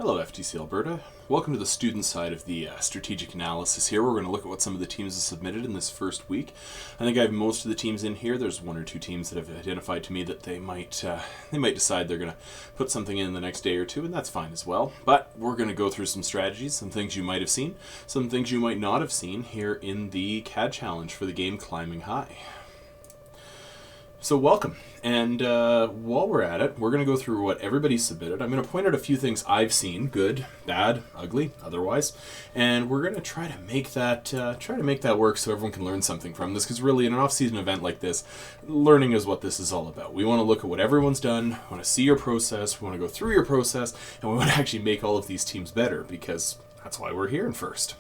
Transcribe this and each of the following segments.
Hello FTC Alberta. Welcome to the student side of the strategic analysis here. We're going to look at what some of the teams have submitted in this first week. I think I have most of the teams in here. There's one or two teams that have identified to me that they might decide they're going to put something in the next day or two, and that's fine as well. But we're going to go through some strategies, some things you might have seen, some things you might not have seen here in the CAD Challenge for the game Climbing High. So welcome, and while we're at it, we're going to go through what everybody submitted. I'm going to point out a few things I've seen, good, bad, ugly, otherwise, and we're going to try to make that work so everyone can learn something from this, because really in an off-season event like this, learning is what this is all about. We want to look at what everyone's done, we want to see your process, we want to go through your process, and we want to actually make all of these teams better, because that's why we're here in first.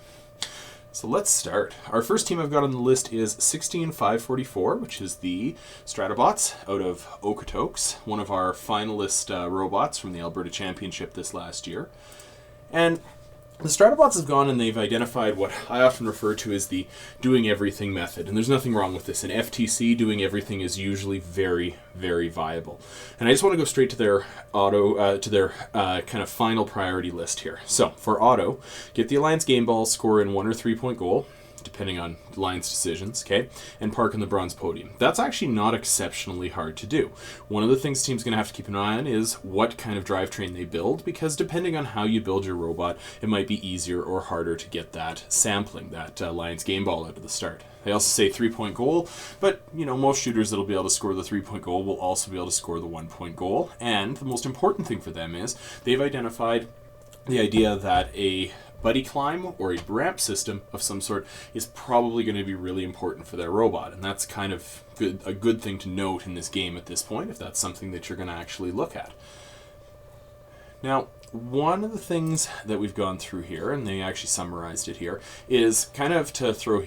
So let's start. Our first team I've got on the list is 16544, which is the Stratobots out of Okotoks, one of our finalist robots from the Alberta Championship this last year. And the Stratobots have gone and they've identified what I often refer to as the doing everything method. And there's nothing wrong with this. In FTC, doing everything is usually very, very viable. And I just want to go straight to their kind of final priority list here. So for auto, get the Alliance game ball, score in 1 or 3 point goal, depending on Alliance decisions, okay, and park on the bronze podium. That's actually not exceptionally hard to do. One of the things the team's going to have to keep an eye on is what kind of drivetrain they build, because depending on how you build your robot, it might be easier or harder to get that sampling, that Alliance game ball out of the start. They also say 3 point goal, but most shooters that'll be able to score the 3 point goal will also be able to score the 1 point goal. And the most important thing for them is they've identified the idea that a buddy climb or a ramp system of some sort is probably going to be really important for their robot, and that's kind of a good thing to note in this game at this point, if that's something that you're going to actually look at. Now, one of the things that we've gone through here, and they actually summarized it here, is kind of to throw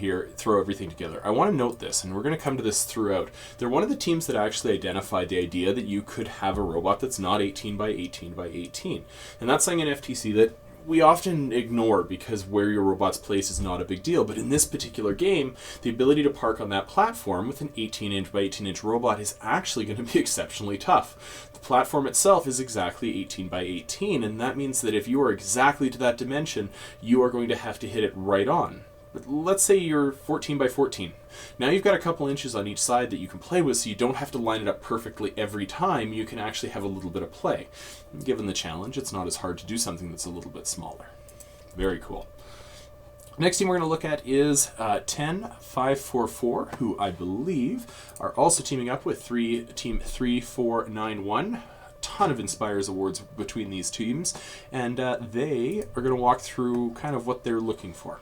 everything together. I want to note this, and we're going to come to this throughout. They're one of the teams that actually identified the idea that you could have a robot that's not 18 by 18 by 18. And that's something in FTC that we often ignore because where your robot's placed is not a big deal. But in this particular game, the ability to park on that platform with an 18-inch by 18-inch robot is actually going to be exceptionally tough. The platform itself is exactly 18 by 18, and that means that if you are exactly to that dimension, you are going to have to hit it right on. But let's say you're 14 by 14. Now you've got a couple inches on each side that you can play with, so you don't have to line it up perfectly every time. You can actually have a little bit of play. Given the challenge, it's not as hard to do something that's a little bit smaller. Very cool. Next team we're going to look at is 10544, who I believe are also teaming up with Team 3491. Ton of Inspires awards between these teams, and they are going to walk through kind of what they're looking for.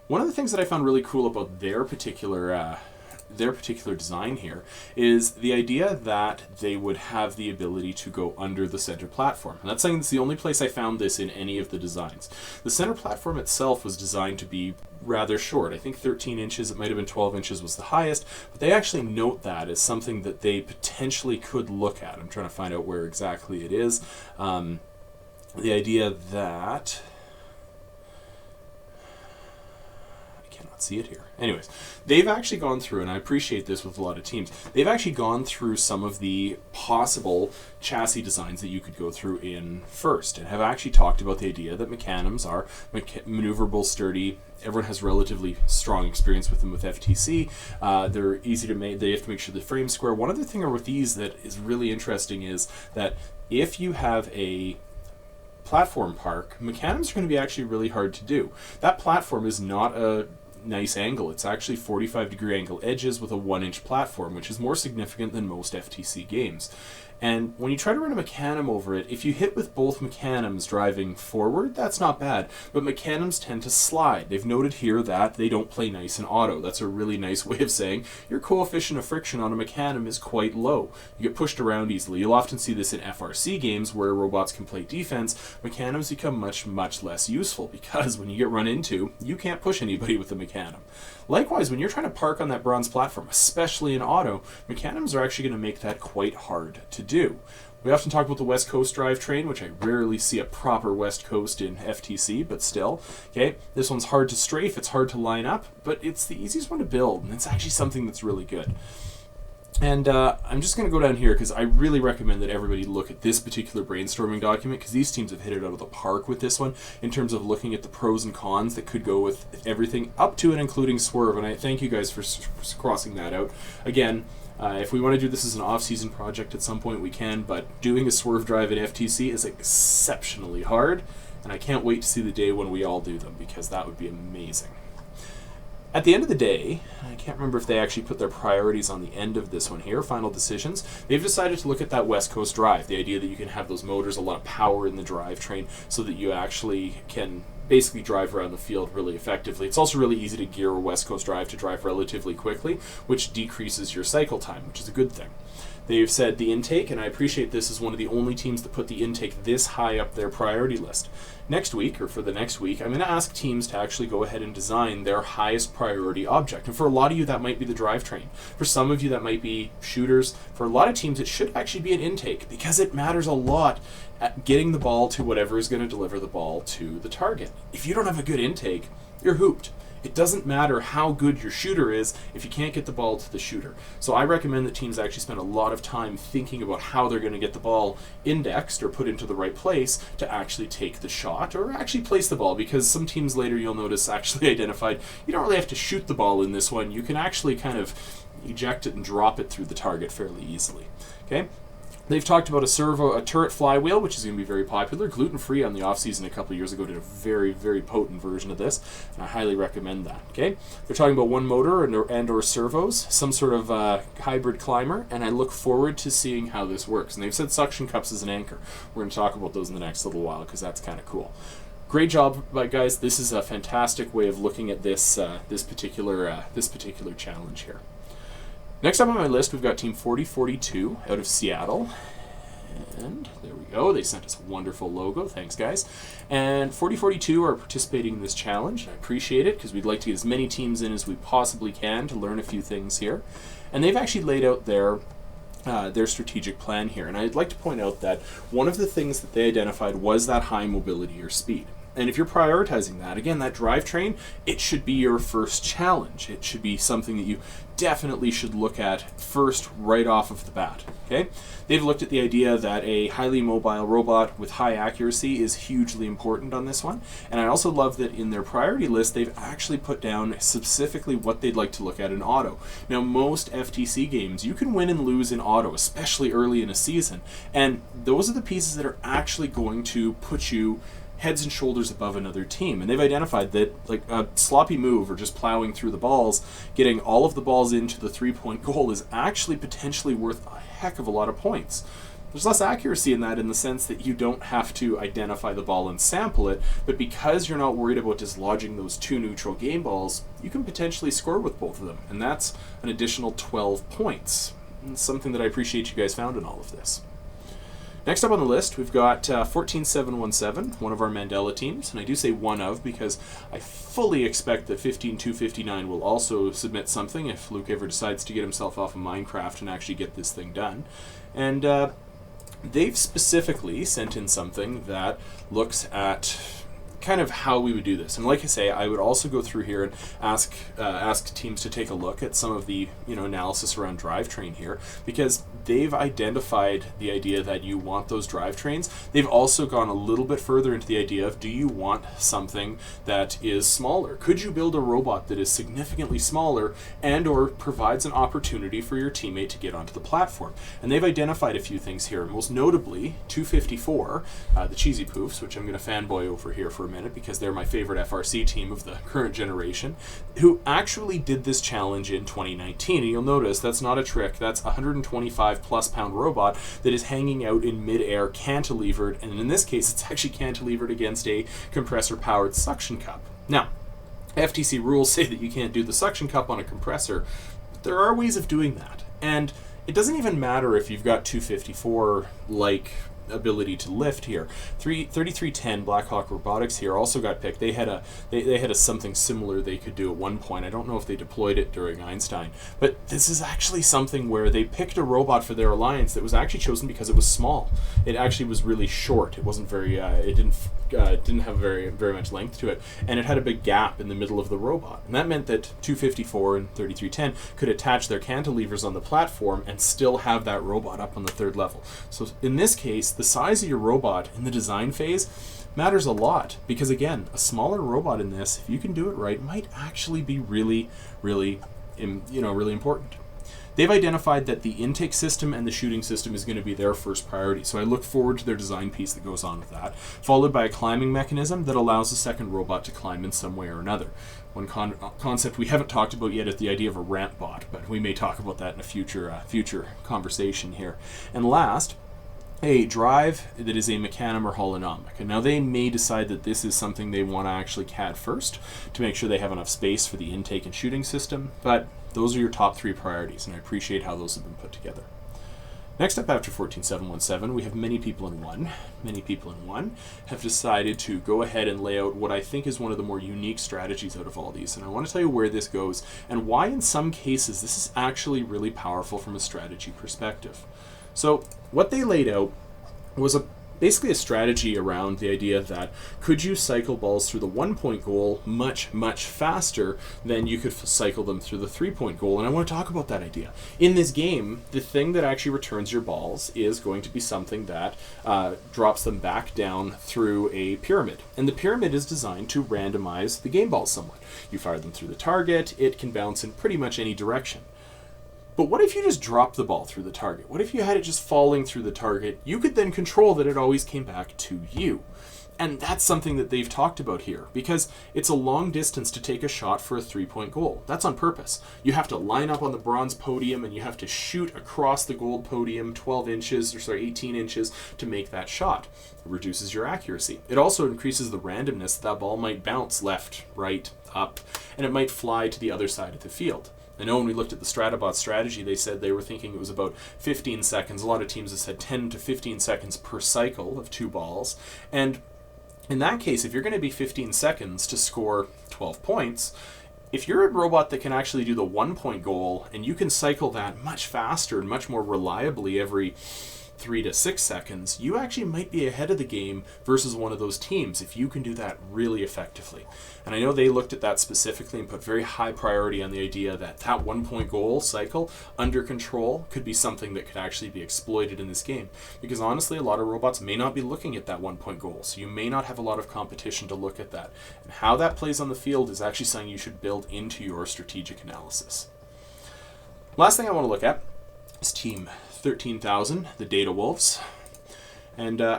One of the things that I found really cool about their particular design here is the idea that they would have the ability to go under the center platform. And that's something that's the only place I found this in any of the designs. The center platform itself was designed to be rather short. I think 13 inches, it might have been 12 inches was the highest, but they actually note that as something that they potentially could look at. I'm trying to find out where exactly it is. The idea that see it here. Anyways, they've actually gone through, and I appreciate this with a lot of teams, they've actually gone through some of the possible chassis designs that you could go through in first, and have actually talked about the idea that mechanisms are maneuverable, sturdy. Everyone has relatively strong experience with them with FTC. They're easy to make. They have to make sure the frame's square. One other thing with these that is really interesting is that if you have a platform park, mechanisms are going to be actually really hard to do. That platform is not a nice angle. It's actually 45-degree angle edges with a 1-inch platform, which is more significant than most FTC games. And when you try to run a mechanism over it, if you hit with both mechanisms driving forward, that's not bad. But mechanisms tend to slide. They've noted here that they don't play nice in auto. That's a really nice way of saying your coefficient of friction on a mechanism is quite low. You get pushed around easily. You'll often see this in FRC games where robots can play defense. Mechanisms become much, much less useful because when you get run into, you can't push anybody with a mechanism. Likewise, when you're trying to park on that bronze platform, especially in auto, mechanisms are actually going to make that quite hard to do. We often talk about the West Coast drivetrain, which I rarely see a proper West Coast in FTC, but still. Okay, this one's hard to strafe, it's hard to line up, but it's the easiest one to build, and it's actually something that's really good. And I'm just going to go down here because I really recommend that everybody look at this particular brainstorming document, because these teams have hit it out of the park with this one in terms of looking at the pros and cons that could go with everything up to and including Swerve. And I thank you guys for crossing that out. Again, if we want to do this as an off-season project at some point, we can, but doing a Swerve drive at FTC is exceptionally hard, and I can't wait to see the day when we all do them, because that would be amazing. At the end of the day, I can't remember if they actually put their priorities on the end of this one here, final decisions. They've decided to look at that West Coast drive, the idea that you can have those motors, a lot of power in the drivetrain, so that you actually can basically drive around the field really effectively. It's also really easy to gear a West Coast drive to drive relatively quickly, which decreases your cycle time, which is a good thing. They've said the intake, and I appreciate this is one of the only teams that put the intake this high up their priority list. Next week, or for the next week, I'm going to ask teams to actually go ahead and design their highest priority object. And for a lot of you, that might be the drivetrain. For some of you, that might be shooters. For a lot of teams, it should actually be an intake, because it matters a lot at getting the ball to whatever is going to deliver the ball to the target. If you don't have a good intake, you're hooped. It doesn't matter how good your shooter is if you can't get the ball to the shooter. So I recommend that teams actually spend a lot of time thinking about how they're going to get the ball indexed or put into the right place to actually take the shot or actually place the ball, because some teams later you'll notice actually identified you don't really have to shoot the ball in this one. You can actually kind of eject it and drop it through the target fairly easily. Okay. They've talked about a turret flywheel, which is going to be very popular. Gluten-free on the off-season a couple of years ago did a very, very potent version of this, and I highly recommend that. Okay, they're talking about one motor and/or servos, some sort of hybrid climber, and I look forward to seeing how this works. And they've said suction cups as an anchor. We're going to talk about those in the next little while, because that's kind of cool. Great job, guys. This is a fantastic way of looking at this particular challenge here. Next up on my list, we've got Team 4042 out of Seattle. And there we go. They sent us a wonderful logo. Thanks, guys. And 4042 are participating in this challenge. I appreciate it, because we'd like to get as many teams in as we possibly can to learn a few things here. And they've actually laid out their strategic plan here. And I'd like to point out that one of the things that they identified was that high mobility or speed. And if you're prioritizing that, again, that drivetrain, it should be your first challenge. It should be something that you definitely should look at first right off of the bat. Okay? They've looked at the idea that a highly mobile robot with high accuracy is hugely important on this one. And I also love that in their priority list, they've actually put down specifically what they'd like to look at in auto. Now, most FTC games, you can win and lose in auto, especially early in a season. And those are the pieces that are actually going to put you heads and shoulders above another team. And they've identified that like a sloppy move or just plowing through the balls, getting all of the balls into the three-point goal is actually potentially worth a heck of a lot of points. There's less accuracy in that, in the sense that you don't have to identify the ball and sample it, but because you're not worried about dislodging those two neutral game balls, you can potentially score with both of them. And that's an additional 12 points. And something that I appreciate you guys found in all of this. Next up on the list, we've got 14717, one of our Mandela teams, and I do say one of because I fully expect that 15259 will also submit something if Luke ever decides to get himself off of Minecraft and actually get this thing done. And they've specifically sent in something that looks at kind of how we would do this. And like I say, I would also go through here and ask teams to take a look at some of the analysis around drivetrain here, because they've identified the idea that you want those drivetrains. They've also gone a little bit further into the idea of, do you want something that is smaller? Could you build a robot that is significantly smaller and or provides an opportunity for your teammate to get onto the platform? And they've identified a few things here, most notably 254, the Cheesy Poofs, which I'm going to fanboy over here for a minute because they're my favorite FRC team of the current generation, who actually did this challenge in 2019. And you'll notice that's not a trick. That's a 125 plus pound robot that is hanging out in midair, cantilevered, and in this case it's actually cantilevered against a compressor powered suction cup. Now, FTC rules say that you can't do the suction cup on a compressor, but there are ways of doing that. And it doesn't even matter if you've got 254 like ability to lift here. 3310 Blackhawk Robotics here also got picked. They had a something similar they could do at one point. I don't know if they deployed it during Einstein, but this is actually something where they picked a robot for their alliance that was actually chosen because it was small. It actually was really short. It wasn't very. It didn't have very much length to it, and it had a big gap in the middle of the robot, and that meant that 254 and 3310 could attach their cantilevers on the platform and still have that robot up on the third level. So in this case, the size of your robot in the design phase matters a lot, because again, a smaller robot in this, if you can do it right, might actually be really important. They've identified that the intake system and the shooting system is going to be their first priority, so I look forward to their design piece that goes on with that, followed by a climbing mechanism that allows the second robot to climb in some way or another. One concept we haven't talked about yet is the idea of a ramp bot, but we may talk about that in a future conversation here. And last, a drive that is a mechanism or holonomic. And now they may decide that this is something they want to actually CAD first to make sure they have enough space for the intake and shooting system, but those are your top 3 priorities, and I appreciate how those have been put together. Next up, after 14717, we have many people in one. Many people in one have decided to go ahead and lay out what I think is one of the more unique strategies out of all these. And I want to tell you where this goes and why in some cases this is actually really powerful from a strategy perspective. So what they laid out was basically a strategy around the idea that could you cycle balls through the 1-point goal much faster than you could cycle them through the 3-point goal. And I want to talk about that idea. In this game, the thing that actually returns your balls is going to be something that drops them back down through a pyramid. And the pyramid is designed to randomize the game balls somewhat. You fire them through the target, it can bounce in pretty much any direction. But what if you just dropped the ball through the target? What if you had it just falling through the target? You could then control that it always came back to you. And that's something that they've talked about here, because it's a long distance to take a shot for a 3-point goal. That's on purpose. You have to line up on the bronze podium and you have to shoot across the gold podium 18 inches to make that shot. It reduces your accuracy. It also increases the randomness. That ball might bounce left, right, up, and it might fly to the other side of the field. I know when we looked at the Stratabots strategy, they said they were thinking it was about 15 seconds. A lot of teams have said 10 to 15 seconds per cycle of 2 balls. And in that case, if you're going to be 15 seconds to score 12 points, if you're a robot that can actually do the 1-point goal and you can cycle that much faster and much more reliably every 3 to 6 seconds, you actually might be ahead of the game versus one of those teams if you can do that really effectively. And I know they looked at that specifically and put very high priority on the idea that 1-point goal cycle under control could be something that could actually be exploited in this game. Because honestly, a lot of robots may not be looking at that 1-point goal, so you may not have a lot of competition to look at that. And how that plays on the field is actually something you should build into your strategic analysis. Last thing I want to look at is Team 13,000, the Datawolves. And I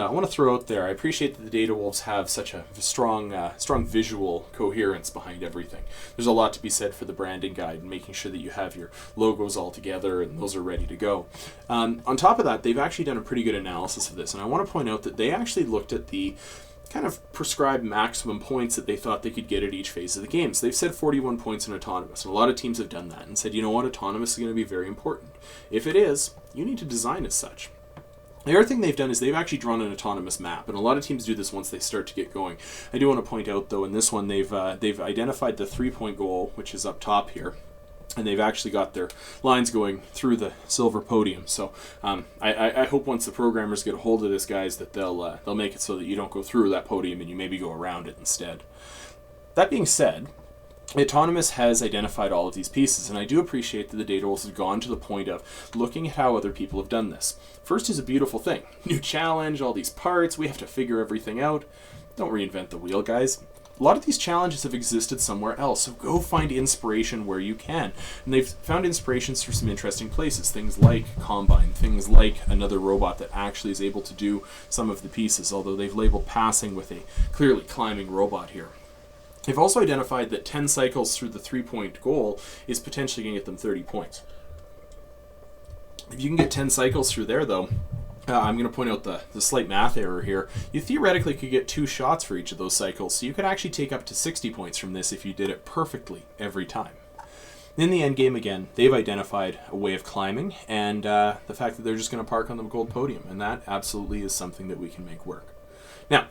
want to throw out there, I appreciate that the Datawolves have such a strong visual coherence behind everything. There's a lot to be said for the branding guide and making sure that you have your logos all together and those are ready to go. On top of that, they've actually done a pretty good analysis of this, and I want to point out that they actually looked at the kind of prescribed maximum points that they thought they could get at each phase of the game. So they've said 41 points in autonomous, and a lot of teams have done that and said, you know what, autonomous is going to be very important. If it is, you need to design as such. The other thing they've done is they've actually drawn an autonomous map, and a lot of teams do this once they start to get going. I do want to point out, though, in this one they've identified the 3-point goal, which is up top here, and they've actually got their lines going through the silver podium. So I hope once the programmers get a hold of this, guys, that they'll make it so that you don't go through that podium and you maybe go around it instead. That being said, Autonomous has identified all of these pieces, and I do appreciate that the Datawolves have gone to the point of looking at how other people have done this. First is a beautiful thing. New challenge, all these parts, we have to figure everything out. Don't reinvent the wheel, guys. A lot of these challenges have existed somewhere else, so go find inspiration where you can. And they've found inspirations for some interesting places, things like Combine, things like another robot that actually is able to do some of the pieces, although they've labeled passing with a clearly climbing robot here. They've also identified that 10 cycles through the 3-point goal is potentially going to get them 30 points. If you can get 10 cycles through there, though, I'm going to point out the slight math error here. You theoretically could get 2 shots for each of those cycles, so you could actually take up to 60 points from this if you did it perfectly every time. In the end game, again, they've identified a way of climbing, and the fact that they're just going to park on the gold podium, and that absolutely is something that we can make work. Now,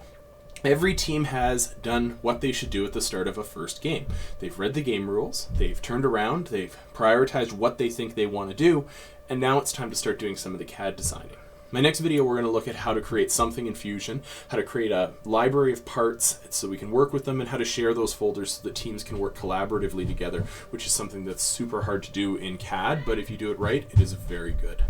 every team has done what they should do at the start of a first game. They've read the game rules, they've turned around, they've prioritized what they think they want to do, and now it's time to start doing some of the CAD designing. My next video, we're going to look at how to create something in Fusion, how to create a library of parts so we can work with them, and how to share those folders so that teams can work collaboratively together, which is something that's super hard to do in CAD, but if you do it right, it is very good.